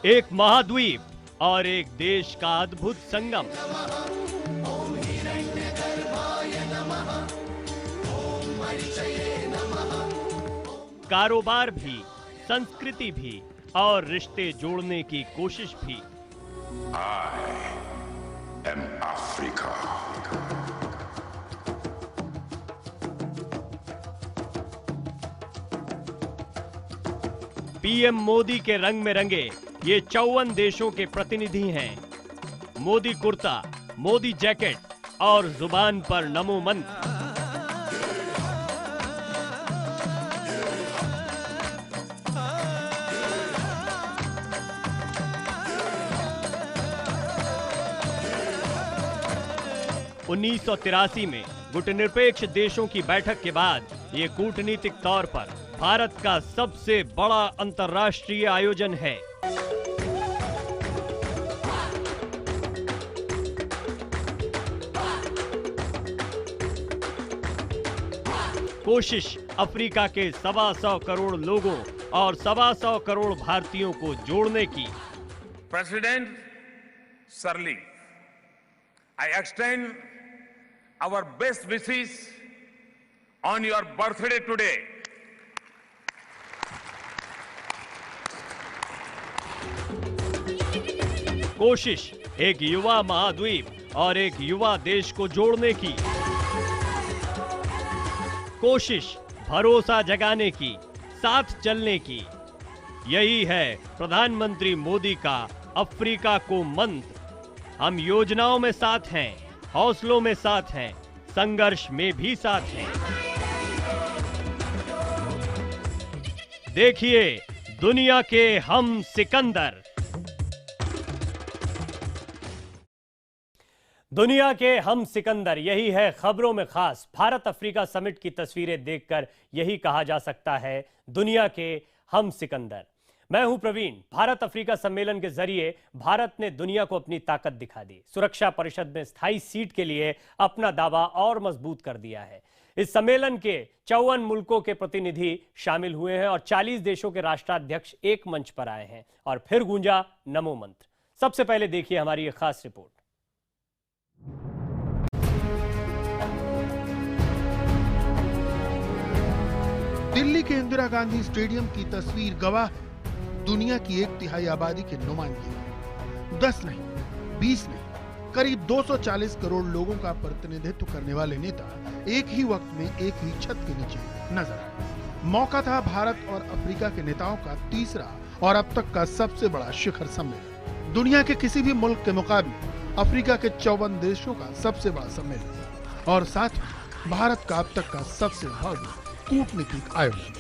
एक महाद्वीप और एक देश का अद्भुत संगम। कारोबार भी, संस्कृति भी और रिश्ते जोड़ने की कोशिश भी। I am Africa. PM Modi के रंग में रंगे ये 54 देशों के प्रतिनिधि हैं। मोदी कुर्ता, मोदी जैकेट और जुबान पर नमो मंत्र। (1983) में गुटनिरपेक्ष देशों की बैठक के बाद ये कूटनीतिक तौर पर भारत का सबसे बड़ा अंतर्राष्ट्रीय आयोजन है। कोशिश अफ्रीका के 125 करोड़ लोगों और 125 करोड़ भारतीयों को जोड़ने की। प्रेसिडेंट सरली, I extend our best wishes on your birthday today. कोशिश एक युवा महाद्वीप और एक युवा देश को जोड़ने की। कोशिश भरोसा जगाने की, साथ चलने की। यही है प्रधानमंत्री मोदी का अफ्रीका को मंत्र। हम योजनाओं में साथ हैं, हौसलों में साथ हैं, संघर्ष में भी साथ हैं। देखिए दुनिया के हम सिकंदर। दुनिया के हम सिकंदर, यही है खबरों में खास। भारत अफ्रीका समिट की तस्वीरें देखकर यही कहा जा सकता है, दुनिया के हम सिकंदर। मैं हूं प्रवीण। भारत अफ्रीका सम्मेलन के जरिए भारत ने दुनिया को अपनी ताकत दिखा दी। सुरक्षा परिषद में स्थायी सीट के लिए अपना दावा और मजबूत कर दिया है। इस सम्मेलन के 54 मुल्कों के प्रतिनिधि शामिल हुए हैं और 40 देशों के राष्ट्राध्यक्ष एक मंच पर आए हैं और फिर गूंजा नमो मंत्र। सबसे पहले देखिए हमारी ये खास रिपोर्ट। दिल्ली के इंदिरा गांधी स्टेडियम की तस्वीर गवाह है दुनिया की 1/3 आबादी के नुमाइंदगी। 10 नहीं, 20 नहीं, करीब 240 करोड़ लोगों का प्रतिनिधित्व करने वाले नेता एक ही वक्त में एक ही छत के नीचे नजर आए। मौका था भारत और अफ्रीका के नेताओं का तीसरा और अब तक का सबसे बड़ा शिखर सम्मेलन। दुनिया के किसी भी मुल्क के मुकाबले अफ्रीका के 54 देशों का सबसे बड़ा सम्मेलन और साथ में भारत का अब तक का सबसे भव्य कूटनीतिक आयोजन।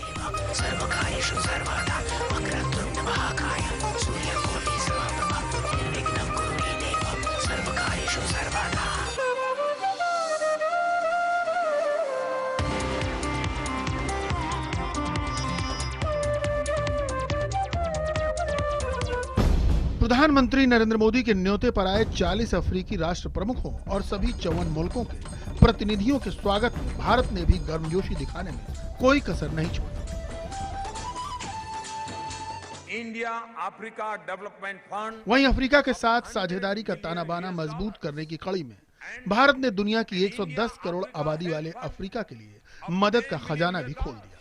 प्रधानमंत्री नरेंद्र मोदी के न्योते पर आए 40 अफ्रीकी राष्ट्र प्रमुखों और सभी 54 मुल्कों के प्रतिनिधियों के स्वागत में भारत ने भी गर्मजोशी दिखाने में कोई कसर नहीं छोड़ी। India Africa development fund. वहीं अफ्रीका के साथ साझेदारी का ताना बाना मजबूत करने की कड़ी में भारत ने दुनिया की 110 करोड़ आबादी वाले अफ्रीका के लिए मदद का खजाना भी खोल दिया।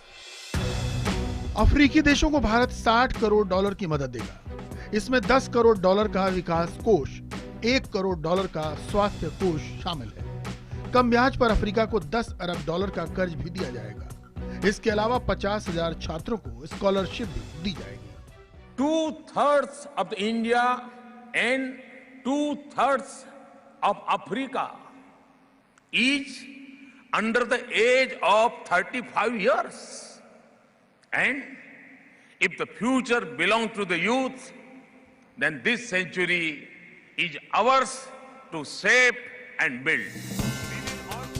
अफ्रीकी देशों को भारत $60 करोड़ की मदद देगा। इसमें $10 करोड़ का विकास कोष, $1 करोड़ का स्वास्थ्य कोष शामिल है। कम ब्याज पर अफ्रीका को $10 अरब का कर्ज भी दिया जाएगा। इसके अलावा 50,000 छात्रों को स्कॉलरशिप भी दी जाएगी। 2/3 of India and 2/3 of Africa is under the age of 35 years. And if the future belongs to the youth, then this century is ours to shape and build.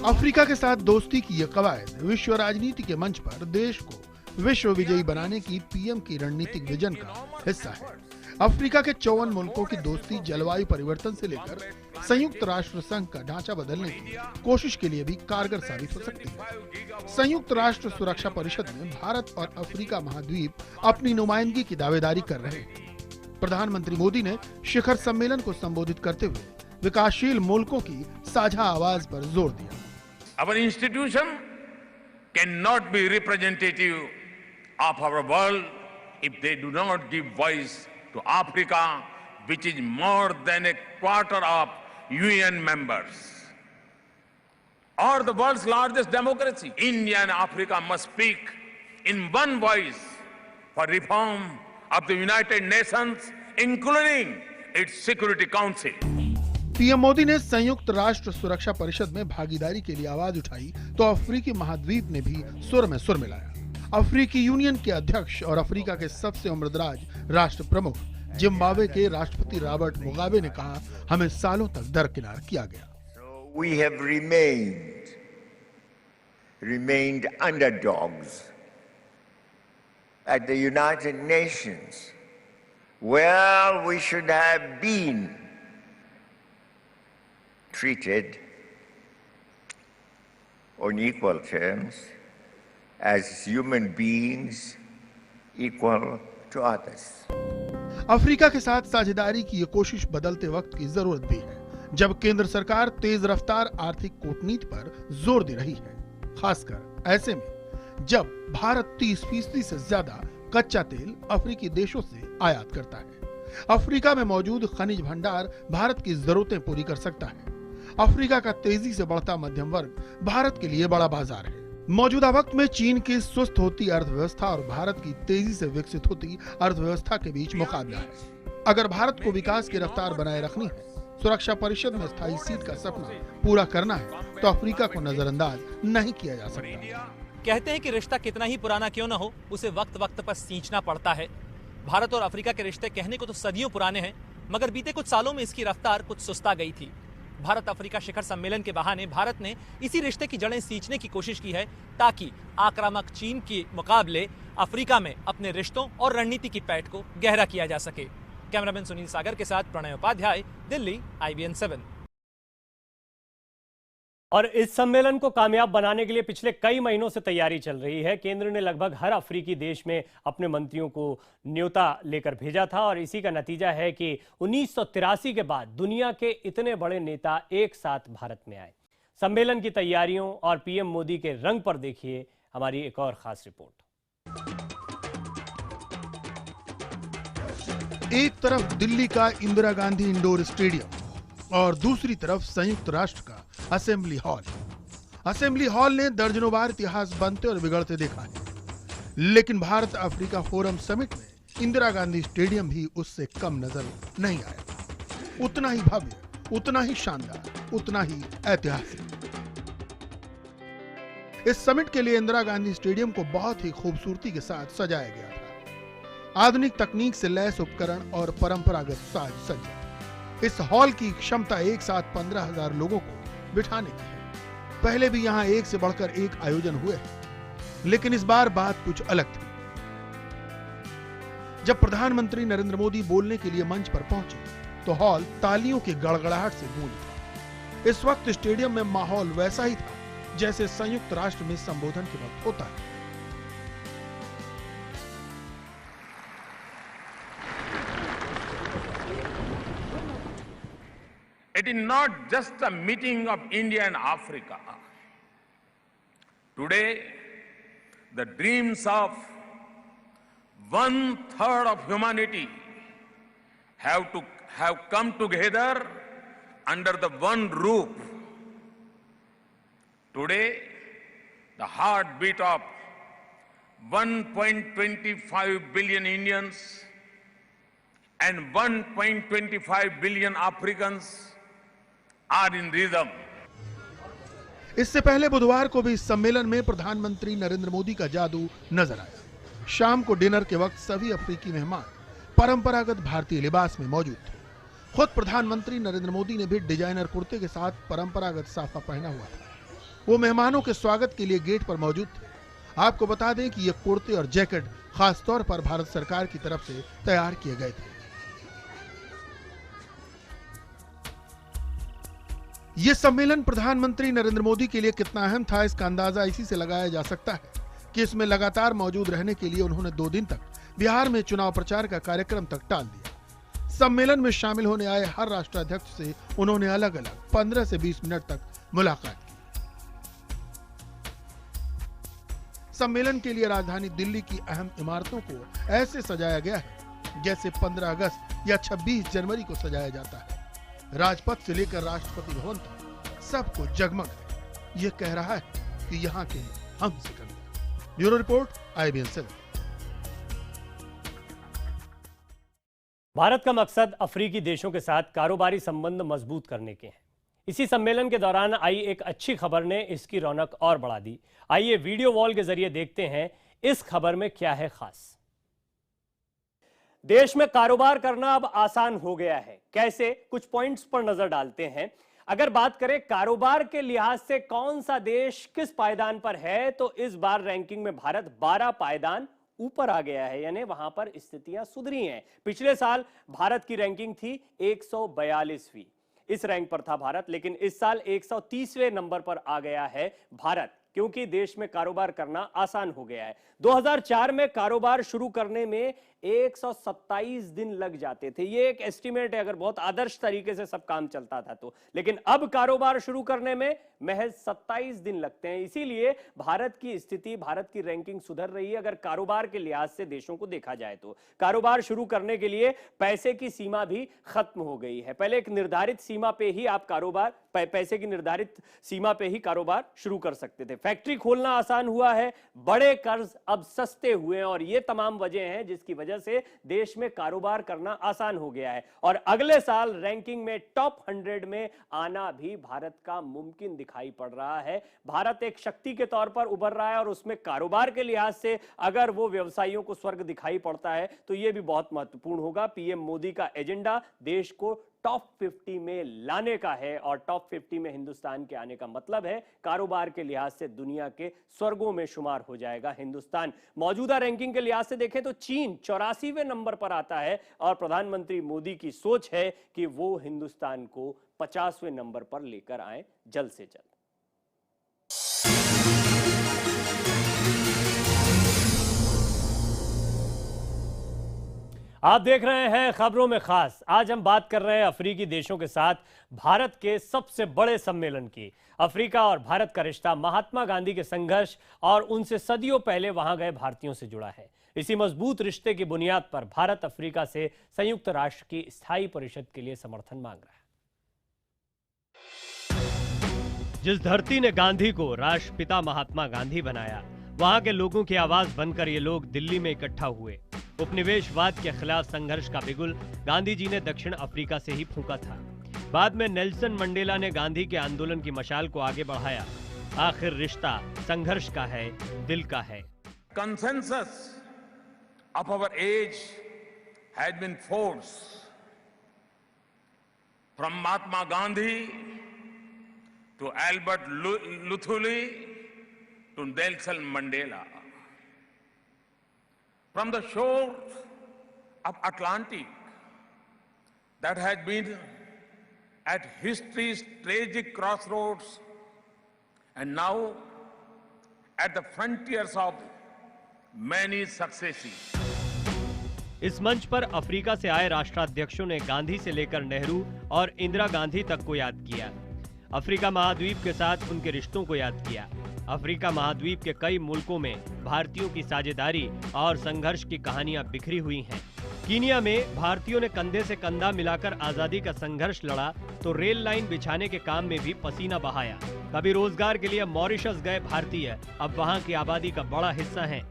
Africa के साथ दोस्ती की यह कवायद विश्व राजनीति के मंच पर देश को विश्व विजयी बनाने की पीएम की रणनीतिक विजन का हिस्सा है। अफ्रीका के 54 मुल्कों की दोस्ती जलवायु परिवर्तन से लेकर संयुक्त राष्ट्र संघ का ढांचा बदलने की कोशिश के लिए भी कारगर साबित हो सकती है। संयुक्त राष्ट्र सुरक्षा परिषद में भारत और अफ्रीका महाद्वीप अपनी नुमाइंदगी की दावेदारी कर रहे हैं। प्रधानमंत्री मोदी ने शिखर सम्मेलन को संबोधित करते हुए विकासशील मुल्कों की साझा आवाज पर जोर दिया। Our institution cannot be representative of our world if they do not give voice to Africa, which is more than a quarter of UN members, or the world's largest democracy. India and Africa must speak in one voice for reform of the United Nations, including its Security Council. PM Modi ने संयुक्त राष्ट्र सुरक्षा परिषद में भागीदारी के लिए आवाज उठाई तो अफ्रीकी महाद्वीप ने भी सुर में सुर मिलाया। अफ्रीकी यूनियन के अध्यक्ष और अफ्रीका के सबसे उम्रदराज राष्ट्र प्रमुख जिम्बाब्वे के राष्ट्रपति रॉबर्ट मुगाबे ने कहा, हमें सालों तक दरकिनार किया गया। We have remained underdogs at the United Nations, where we should have been treated on equal terms as human beings equal to others. Africa के साथ साझेदारी की ये कोशिश बदलते वक्त की जरूरत भी है, जब केंद्र सरकार तेज रफ्तार आर्थिक कूटनीति पर जोर दे रही है, खासकर ऐसे में जब भारत 30% से ज्यादा कच्चा तेल अफ्रीकी देशों से आयात करता है। अफ्रीका में मौजूद खनिज भंडार भारत की जरूरतें पूरी कर सकता है। अफ्रीका का तेजी से बढ़ता मध्यम वर्ग भारत के लिए बड़ा बाजार है। मौजूदा वक्त में चीन की स्वस्थ होती अर्थव्यवस्था और भारत की तेजी से विकसित होती अर्थव्यवस्था के बीच मुकाबला है। अगर भारत को विकास की रफ्तार बनाए रखनी है, सुरक्षा परिषद में स्थायी सीट का सपना पूरा करना है, तो अफ्रीका को नजरअंदाज नहीं किया जा सकता। कहते हैं कि रिश्ता कितना ही पुराना क्यों न हो, उसे वक्त वक्त पर सींचना पड़ता है। भारत और अफ्रीका के रिश्ते कहने को तो सदियों पुराने हैं, मगर बीते कुछ सालों में इसकी रफ्तार कुछ सुस्ता गई थी। भारत अफ्रीका शिखर सम्मेलन के बहाने भारत ने इसी रिश्ते की जड़ें सींचने की कोशिश की है, ताकि आक्रामक चीन के मुकाबले अफ्रीका में अपने रिश्तों और रणनीति की पैठ को गहरा किया जा सके। कैमरामैन सुनील सागर के साथ प्रणय उपाध्याय, दिल्ली, IBN 7। और इस सम्मेलन को कामयाब बनाने के लिए पिछले कई महीनों से तैयारी चल रही है। केंद्र ने लगभग हर अफ्रीकी देश में अपने मंत्रियों को न्योता लेकर भेजा था और इसी का नतीजा है कि 1983 के बाद दुनिया के इतने बड़े नेता एक साथ भारत में आए। सम्मेलन की तैयारियों और पीएम मोदी के रंग पर देखिए हमारी एक और खास रिपोर्ट। एक तरफ दिल्ली का इंदिरा गांधी इंडोर स्टेडियम और दूसरी तरफ संयुक्त राष्ट्र का असेंबली हॉल। असेंबली हॉल ने दर्जनों बार इतिहास बनते और बिगड़ते देखा है, लेकिन भारत अफ्रीका फोरम समिट में इंदिरा गांधी स्टेडियम भी उससे कम नजर नहीं आया। उतना ही भव्य, उतना ही शानदार, उतना ही ऐतिहासिक। इस समिट के लिए इंदिरा गांधी स्टेडियम को बहुत ही खूबसूरती के साथ सजाया गया था। आधुनिक तकनीक से लैस उपकरण और परंपरागत साज सज्जा। इस हॉल की क्षमता एक साथ 15,000 लोगों को बिठाने की है। पहले भी यहां एक से बढ़कर एक आयोजन हुए हैं, लेकिन इस बार बात कुछ अलग थी। जब प्रधानमंत्री नरेंद्र मोदी बोलने के लिए मंच पर पहुंचे, तो हॉल तालियों की गड़गड़ाहट से गूंज उठा। इस वक्त स्टेडियम में माहौल वैसा ही था जैसे संयुक्त राष्ट्र में संबोधन के वक्त होता है। It is not just a meeting of India and Africa. Today, the dreams of 1/3 of humanity have come together under the one roof. Today, the heartbeat of 1.25 billion Indians and 1.25 billion Africans are in rhythm. इससे पहले बुधवार को भी इस सम्मेलन में प्रधानमंत्री नरेंद्र मोदी का जादू नजर आया। शाम को डिनर के वक्त सभी अफ्रीकी मेहमान परंपरागत भारतीय लिबास में मौजूद थे। खुद प्रधानमंत्री नरेंद्र मोदी ने भी डिजाइनर कुर्ते के साथ परंपरागत साफा पहना हुआ था। वो मेहमानों के स्वागत के लिए गेट पर मौजूद थे। आपको बता दें कि ये कुर्ते और जैकेट खास तौर पर भारत सरकार की तरफ से तैयार किए गए थे। ये सम्मेलन प्रधानमंत्री नरेंद्र मोदी के लिए कितना अहम था, इसका अंदाजा इसी से लगाया जा सकता है कि इसमें लगातार मौजूद रहने के लिए उन्होंने 2 दिन तक बिहार में चुनाव प्रचार का कार्यक्रम तक टाल दिया। सम्मेलन में शामिल होने आए हर राष्ट्राध्यक्ष से उन्होंने अलग अलग 15 से 20 मिनट तक मुलाकात की। सम्मेलन के लिए राजधानी दिल्ली की अहम इमारतों को ऐसे सजाया गया है जैसे 15 अगस्त या 26 जनवरी को सजाया जाता है। राजपथ से लेकर राष्ट्रपति भवन तक सब कुछ जगमग है। ये कह रहा है कि यहाँ के हम Sikandar. Bureau report, IBN 7। Bharat का मकसद अफ्रीकी देशों के साथ कारोबारी संबंध मजबूत करने के हैं। इसी सम्मेलन के दौरान आई एक अच्छी खबर ने इसकी रौनक और बढ़ा दी। आइए वीडियो वॉल के जरिए देखते हैं इस खबर में क्या है खास। देश में कारोबार करना अब आसान हो गया है। कैसे, कुछ पॉइंट्स पर नजर डालते हैं। अगर बात करें कारोबार के लिहाज से कौन सा देश किस पायदान पर है, तो इस बार रैंकिंग में भारत 12 पायदान ऊपर आ गया है, यानी वहां पर स्थितियां सुधरी हैं। पिछले साल भारत की रैंकिंग थी 142वीं, इस रैंक पर था भारत, लेकिन इस साल 130वें नंबर पर आ गया है भारत, क्योंकि देश में कारोबार करना आसान हो गया है। 2004 में कारोबार शुरू करने में 127 दिन लग जाते थे। ये एक एस्टीमेट है, अगर बहुत आदर्श तरीके से सब काम चलता था तो। लेकिन अब कारोबार शुरू करने में महज 27 दिन लगते हैं। इसीलिए भारत की स्थिति, भारत की रैंकिंग सुधर रही है। अगर कारोबार के लिहाज से देशों को देखा जाए तो कारोबार शुरू करने के लिए पैसे की सीमा भी खत्म हो गई है। पहले एक निर्धारित सीमा पे ही आप कारोबार, पैसे की निर्धारित सीमा पे ही कारोबार शुरू कर सकते थे। फैक्ट्री खोलना आसान हुआ है, बड़े कर्ज अब सस्ते हुए हैं, और ये तमाम वजह हैं जिसकी वजह से देश में कारोबार करना आसान हो गया है। और अगले साल रैंकिंग में टॉप 100 में आना भी भारत का मुमकिन दिखाई पड़ रहा है। भारत एक शक्ति के तौर पर उभर रहा है, और उसमें कारोबार के लिहाज से अगर वो व्यवसायियों को स्वर्ग दिखाई पड़ता है तो ये भी बहुत महत्वपूर्ण होगा। पीएम मोदी का एजेंडा देश को टॉप 50 में लाने का है, और टॉप 50 में हिंदुस्तान के आने का मतलब है कारोबार के लिहाज से दुनिया के स्वर्गों में शुमार हो जाएगा हिंदुस्तान। मौजूदा रैंकिंग के लिहाज से देखें तो चीन 84वें नंबर पर आता है, और प्रधानमंत्री मोदी की सोच है कि वो हिंदुस्तान को 50वें नंबर पर लेकर आए जल्द से जल्द। आप देख रहे हैं खबरों में खास। आज हम बात कर रहे हैं अफ्रीकी देशों के साथ भारत के सबसे बड़े सम्मेलन की। अफ्रीका और भारत का रिश्ता महात्मा गांधी के संघर्ष और उनसे सदियों पहले वहां गए भारतीयों से जुड़ा है। इसी मजबूत रिश्ते की बुनियाद पर भारत अफ्रीका से संयुक्त राष्ट्र की स्थायी परिषद के लिए समर्थन मांग रहा है। जिस धरती ने गांधी को राष्ट्रपिता महात्मा गांधी बनाया, वहां के लोगों की आवाज बनकर ये लोग दिल्ली में इकट्ठा हुए। उपनिवेशवाद के खिलाफ संघर्ष का बिगुल गांधी जी ने दक्षिण अफ्रीका से ही फूंका था। बाद में नेल्सन मंडेला ने गांधी के आंदोलन की मशाल को आगे बढ़ाया। आखिर रिश्ता संघर्ष का है, दिल का है। Consensus of our age had been forced from Mahatma Gandhi to Albert Luthuli to Nelson Mandela. From the shores of Atlantic that had been at history's tragic crossroads, and now at the frontiers of many successes. इस मंच पर Africa से आए राष्ट्राध्यक्षों ने गांधी से लेकर नेहरू और इंदिरा गांधी तक को याद किया। अफ्रीका महाद्वीप के साथ उनके रिश्तों को याद किया। अफ्रीका महाद्वीप के कई मुल्कों में भारतीयों की साझेदारी और संघर्ष की कहानियां बिखरी हुई हैं। कीनिया में भारतीयों ने कंधे से कंधा मिलाकर आजादी का संघर्ष लड़ा, तो रेल लाइन बिछाने के काम में भी पसीना बहाया। कभी रोजगार के लिए मॉरिशस गए भारतीय अब वहां की आबादी का बड़ा हिस्सा हैं।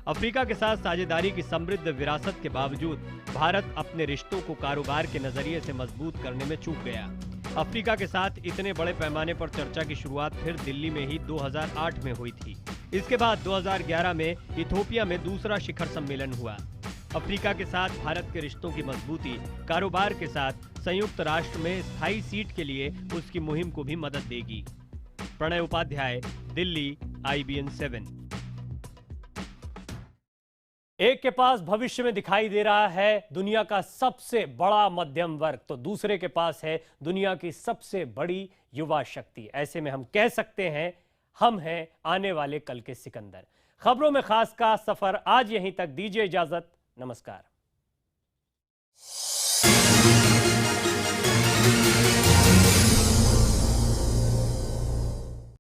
अफ्रीका के साथ साझेदारी की समृद्ध विरासत के बावजूद भारत अपने रिश्तों को कारोबार के नजरिए से मजबूत करने में चूक गया। अफ्रीका के साथ इतने बड़े पैमाने पर चर्चा की शुरुआत फिर दिल्ली में ही 2008 में हुई थी। इसके बाद 2011 में इथोपिया में दूसरा शिखर सम्मेलन हुआ। अफ्रीका के साथ भारत के रिश्तों की मजबूती कारोबार के साथ संयुक्त राष्ट्र में स्थायी सीट के लिए उसकी मुहिम को भी मदद देगी। प्रणय उपाध्याय, दिल्ली, IBN 7। एक के पास भविष्य में दिखाई दे रहा है दुनिया का सबसे बड़ा मध्यम वर्ग, तो दूसरे के पास है दुनिया की सबसे बड़ी युवा शक्ति। ऐसे में हम कह सकते हैं हम हैं आने वाले कल के सिकंदर। खबरों में खास का सफर आज यहीं तक। दीजिए इजाजत, नमस्कार।